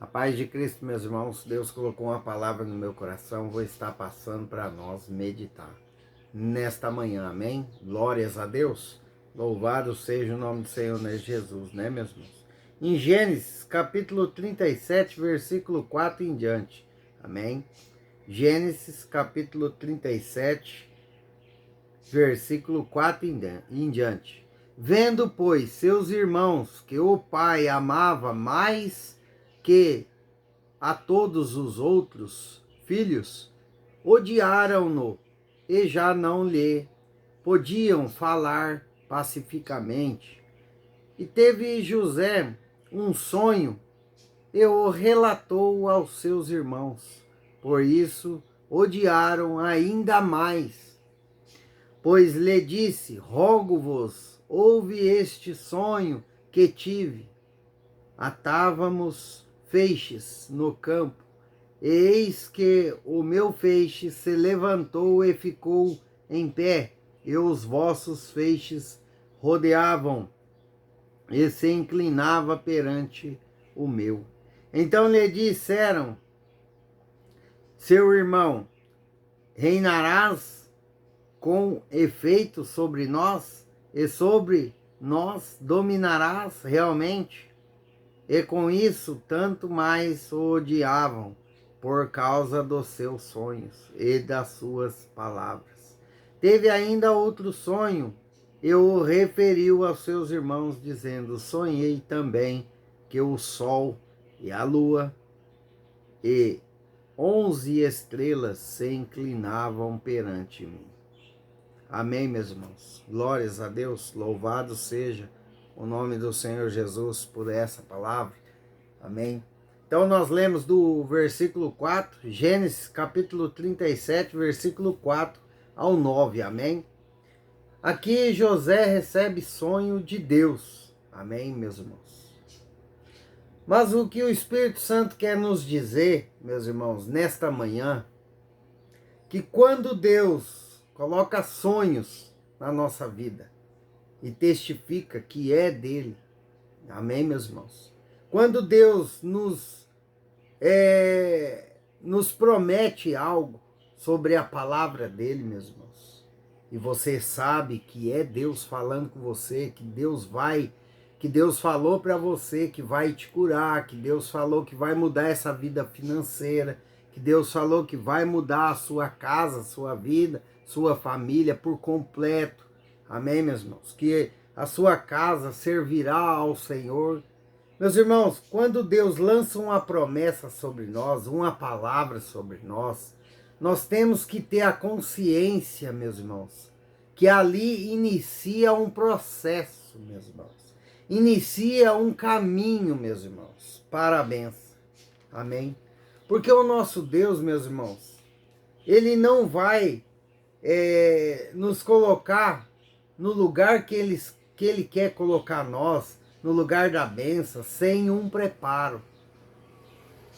A paz de Cristo, meus irmãos, Deus colocou uma palavra no meu coração, vou estar passando para nós meditar nesta manhã, amém? Glórias a Deus, louvado seja o nome do Senhor Jesus, né, meus irmãos? Em Gênesis, capítulo 37, versículo 4 em diante, amém? Gênesis, capítulo 37, versículo 4 em diante. Vendo, pois, seus irmãos que o pai amava mais que a todos os outros filhos, odiaram-no e já não lhe podiam falar pacificamente. E teve José um sonho e o relatou aos seus irmãos. Por isso odiaram ainda mais. Pois lhe disse: rogo-vos, ouve este sonho que tive. Atávamos feixes no campo, e eis que o meu feixe se levantou e ficou em pé, e os vossos feixes rodeavam, e se inclinava perante o meu. Então lhe disseram: seu irmão, reinarás com efeito sobre nós, e sobre nós dominarás realmente? E com isso, tanto mais o odiavam, por causa dos seus sonhos e das suas palavras. Teve ainda outro sonho, e o referiu aos seus irmãos, dizendo: sonhei também que o sol e a lua e 11 estrelas se inclinavam perante mim. Amém, meus irmãos. Glórias a Deus, louvado seja o nome do Senhor Jesus por essa palavra. Amém. Então nós lemos do versículo 4, Gênesis capítulo 37, versículo 4 ao 9, amém? Aqui José recebe sonho de Deus, amém, meus irmãos? Mas o que o Espírito Santo quer nos dizer, meus irmãos, nesta manhã, que quando Deus coloca sonhos na nossa vida e testifica que é dele, amém, meus irmãos? Quando Deus nos promete algo sobre a palavra dele, meus irmãos, e você sabe que é Deus falando com você, que Deus falou para você que vai te curar, que Deus falou que vai mudar essa vida financeira, que Deus falou que vai mudar a sua casa, sua vida, sua família por completo. Amém, meus irmãos? Que a sua casa servirá ao Senhor. Meus irmãos, quando Deus lança uma promessa sobre nós, uma palavra sobre nós, nós temos que ter a consciência, meus irmãos, que ali inicia um processo, meus irmãos. Inicia um caminho, meus irmãos, para a bênção. Amém? Porque o nosso Deus, meus irmãos, ele não vai nos colocar no lugar que ele quer colocar nós, no lugar da bênção, sem um preparo.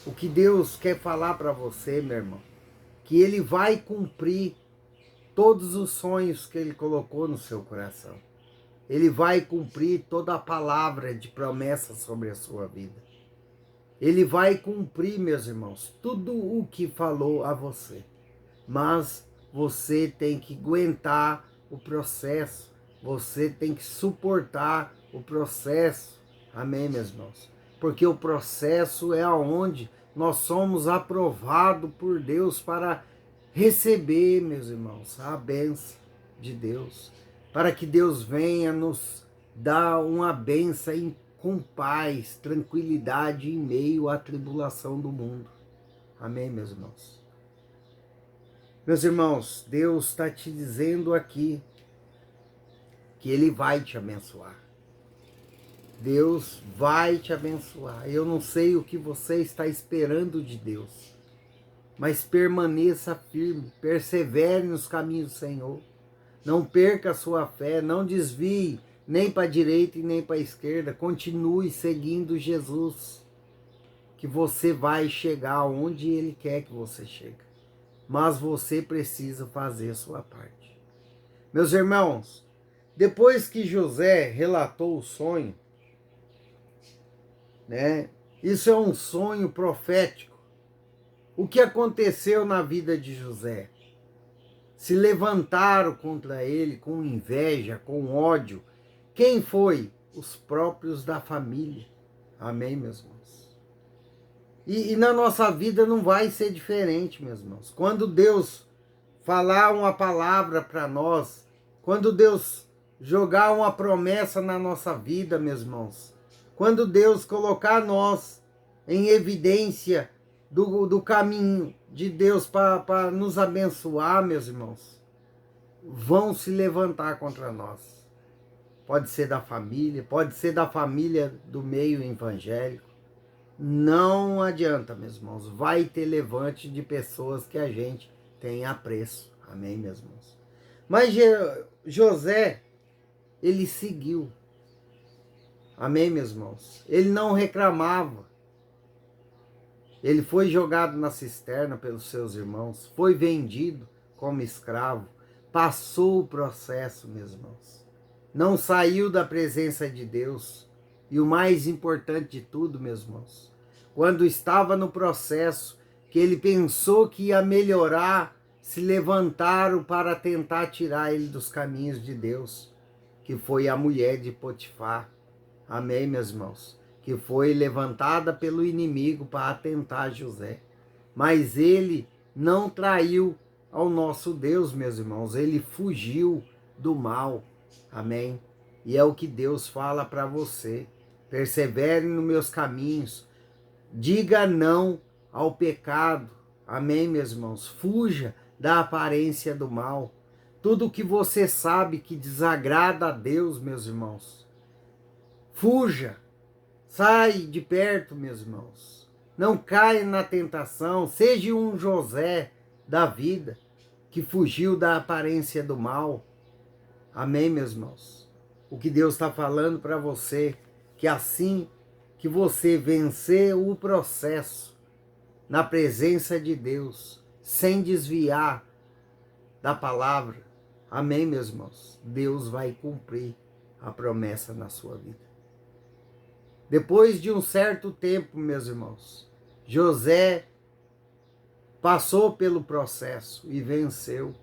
O que Deus quer falar para você, meu irmão, que ele vai cumprir todos os sonhos que ele colocou no seu coração. Ele vai cumprir toda a palavra de promessa sobre a sua vida. Ele vai cumprir, meus irmãos, tudo o que falou a você. Mas você tem que aguentar o processo. Você tem que suportar o processo. Amém, meus irmãos? Porque o processo é aonde nós somos aprovados por Deus para receber, meus irmãos, a bênção de Deus. Para que Deus venha nos dar uma bênção com paz, tranquilidade em meio à tribulação do mundo. Amém, meus irmãos? Meus irmãos, Deus está te dizendo aqui que Ele vai te abençoar. Deus vai te abençoar. Eu não sei o que você está esperando de Deus, mas permaneça firme, persevere nos caminhos do Senhor. Não perca a sua fé, não desvie nem para a direita e nem para a esquerda. Continue seguindo Jesus, que você vai chegar onde Ele quer que você chegue. Mas você precisa fazer a sua parte. Meus irmãos, depois que José relatou o sonho, né, Isso é um sonho profético. O que aconteceu na vida de José? Se levantaram contra ele com inveja, com ódio. Quem foi? Os próprios da família. Amém, meus irmãos? E na nossa vida não vai ser diferente, meus irmãos. Quando Deus falar uma palavra para nós, quando Deus jogar uma promessa na nossa vida, meus irmãos, quando Deus colocar nós em evidência do caminho de Deus para nos abençoar, meus irmãos, vão se levantar contra nós. Pode ser da família, pode ser da família do meio evangélico. Não adianta, meus irmãos, vai ter levante de pessoas que a gente tem apreço. Amém, meus irmãos? Mas José, ele seguiu. Amém, meus irmãos? Ele não reclamava. Ele foi jogado na cisterna pelos seus irmãos, foi vendido como escravo, passou o processo, meus irmãos. Não saiu da presença de Deus. E o mais importante de tudo, meus irmãos, quando estava no processo, que ele pensou que ia melhorar, se levantaram para tentar tirar ele dos caminhos de Deus, que foi a mulher de Potifar. Amém, meus irmãos? Que foi levantada pelo inimigo para atentar José. Mas ele não traiu ao nosso Deus, meus irmãos. Ele fugiu do mal. Amém? E é o que Deus fala para você. Persevere nos meus caminhos. Diga não ao pecado. Amém, meus irmãos? Fuja da aparência do mal. Tudo que você sabe que desagrada a Deus, meus irmãos. Fuja. Sai de perto, meus irmãos. Não caia na tentação. Seja um José da vida que fugiu da aparência do mal. Amém, meus irmãos? O que Deus está falando para você, que assim que você vencer o processo na presença de Deus, sem desviar da palavra, amém, meus irmãos? Deus vai cumprir a promessa na sua vida. Depois de um certo tempo, meus irmãos, José passou pelo processo e venceu.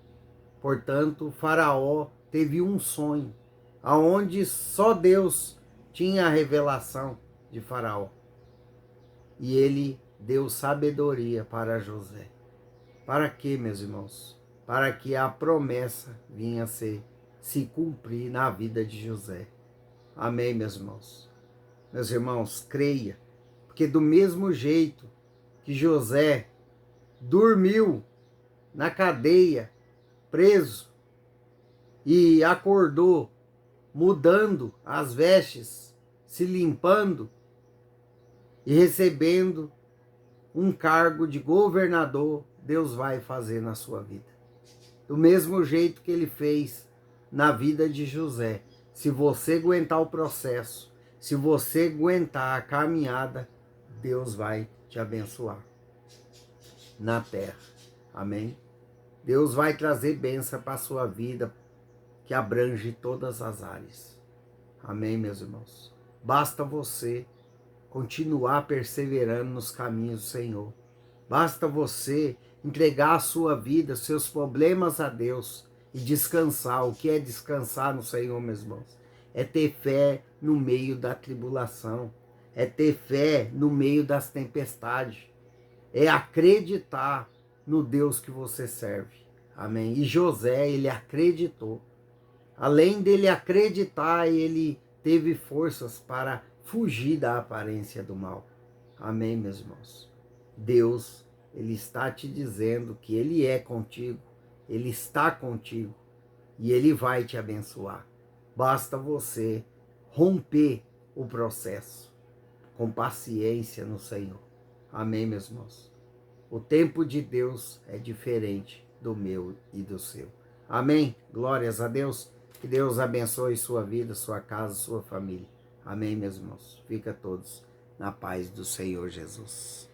Portanto, o Faraó teve um sonho, aonde só Deus tinha a revelação de Faraó. E ele deu sabedoria para José. Para quê, meus irmãos? Para que a promessa vinha se cumprir na vida de José. Amém, meus irmãos? Meus irmãos, creia, porque do mesmo jeito que José dormiu na cadeia, preso, e acordou mudando as vestes, se limpando e recebendo um cargo de governador, Deus vai fazer na sua vida. Do mesmo jeito que ele fez na vida de José. Se você aguentar o processo, se você aguentar a caminhada, Deus vai te abençoar na terra. Amém? Deus vai trazer bênção para a sua vida, que abrange todas as áreas. Amém, meus irmãos? Basta você continuar perseverando nos caminhos do Senhor. Basta você entregar a sua vida, seus problemas a Deus e descansar. O que é descansar no Senhor, meus irmãos? É ter fé no meio da tribulação. É ter fé no meio das tempestades. É acreditar no Deus que você serve. Amém? E José, ele acreditou. Além dele acreditar, ele teve forças para fugir da aparência do mal. Amém, meus irmãos? Deus, ele está te dizendo que ele é contigo, ele está contigo e ele vai te abençoar. Basta você romper o processo com paciência no Senhor. Amém, meus irmãos? O tempo de Deus é diferente do meu e do seu. Amém? Glórias a Deus. Que Deus abençoe sua vida, sua casa, sua família. Amém, meus irmãos? Fica todos na paz do Senhor Jesus.